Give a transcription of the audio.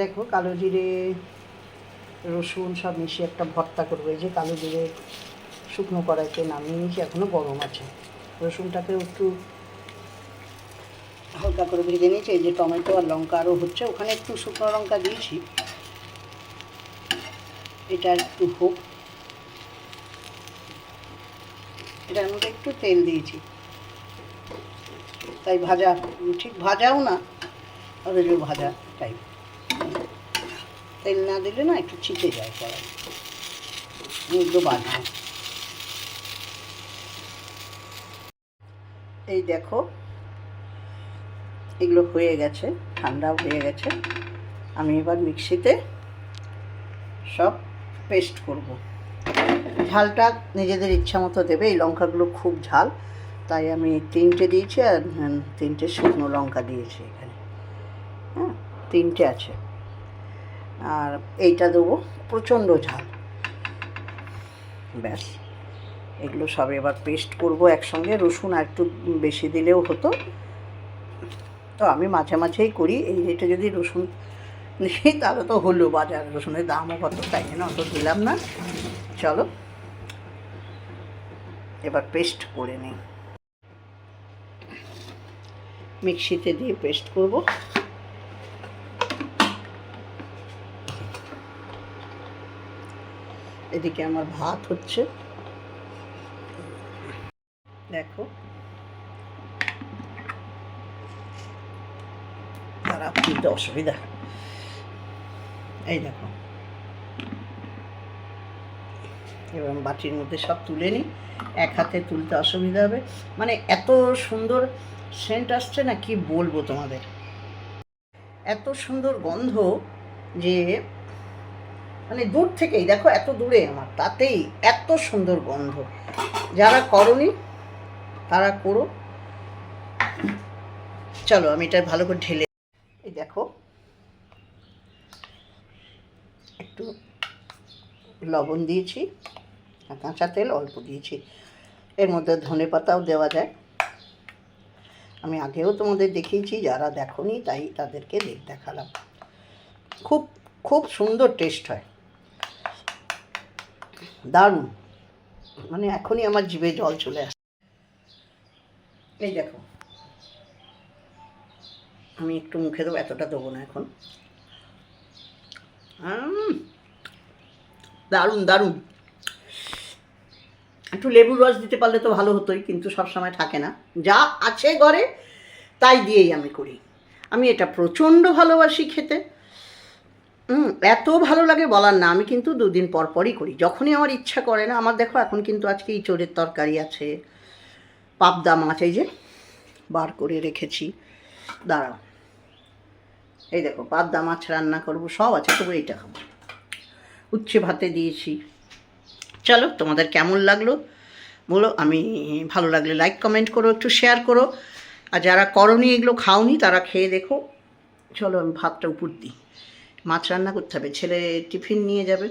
দেখো কালো জিরে রসুন সব মিশিয়ে একটা ভর্তা করবো। এই যে কালো জিরে শুকনো কড়াইতে নামিয়ে নিয়েছি, এখনও গরম আছে। রসুনটাকে একটু হালকা করে ভেজে নিয়েছি। এই যে টমেটো আর লঙ্কা আরও হচ্ছে, ওখানে একটু শুকনো লঙ্কা দিয়েছি। এটা একটু হোক, এটার মধ্যে একটু তেল দিয়েছি, তাই ভাজা, ঠিক ভাজাও না, অথচ ভাজা টাইপ। তেল না দিলে না একটু ছিটে যায় কড়াই, এগুলো বাজবে। এই দেখো এগুলো হয়ে গেছে, ঠান্ডাও হয়ে গেছে। আমি এবার মিক্সিতে সব পেস্ট করব। ঝালটা নিজেদের ইচ্ছা মতো দেবে। এই লঙ্কাগুলো খুব ঝাল, তাই আমি 3টে দিয়েছি, আর 3টে শুকনো লঙ্কা দিয়েছি এখানে। হ্যাঁ, 3টে আছে। আর এইটা দেবো, প্রচণ্ড ঝাল। ব্যাস, এগুলো সব এবার পেস্ট করব একসঙ্গে। রসুন আর একটু বেশি দিলেও হতো, তো আমি মাঝে মাঝেই করি। এই রেটে যদি রসুন নিই তাহলে তো হলো, বাজার রসুনের দামও কত, তাই জন্য অত দিলাম না। চলো এবার পেস্ট করে নিই। মিক্সিতে দিয়ে পেস্ট করব। এদিকে আমার ভাত হচ্ছে, দেখো। খারাপ তুলতে অসুবিধা, এই দেখো। এবার বাটির মধ্যে সব তুলে নিই, এক হাতে তুলতে অসুবিধা হবে। মানে এত সুন্দর সেন্ট আসছে না, কি বলবো তোমাদের, এত সুন্দর গন্ধ যে মানে দূর থেকেই দেখো, এত দূরে আমার, তাতেই এত সুন্দর গন্ধ। যারা করনি তারা করো। চলো আমি এটা ভালো করে ঢেলে, এই দেখো একটু লবণ দিয়েছি, আর কাঁচা তেল অল্প দিয়েছি। এর মধ্যে ধনে পাতাও দেওয়া যায়, আমি আগেও তোমাদের দেখিয়েছি, যারা দেখোনি তাই তাদেরকে দেখালাম। খুব খুব সুন্দর টেস্ট হয়, দারুণ। মানে এখনই আমার জিভে জল চলে আসে। এই দেখো, আমি একটু মুখে দেবো, এতটা দেবো না এখন। দারুণ দারুণ। একটু লেবুর রস দিতে পারলে তো ভালো হতোই, কিন্তু সবসময় থাকে না। যা আছে ঘরে তাই দিয়েই আমি করি। আমি এটা প্রচণ্ড ভালোবাসি খেতে। এত ভালো লাগে বলার না। আমি কিন্তু 2 দিন পর পরই করি, যখনই আমার ইচ্ছা করে না। আমার দেখো এখন কিন্তু আজকে ইঁচড়ের তরকারি আছে, পাবদা মাছ এই যে বার করে রেখেছি, দাঁড়াও, এই দেখো পাবদা মাছ রান্না করবো, সব আছে, তবু এইটা খাবো। উচ্ছে ভাতে দিয়েছি। চলো তোমাদের কেমন লাগলো বলো। আমি ভালো লাগলে লাইক কমেন্ট করো, একটু শেয়ার করো। আর যারা করনি, এগুলো খাওনি, তারা খেয়ে দেখো। চলো আমি ভাতটা উপর দিই, মাছ রান্না করতে হবে, ছেলে টিফিন নিয়ে যাবে।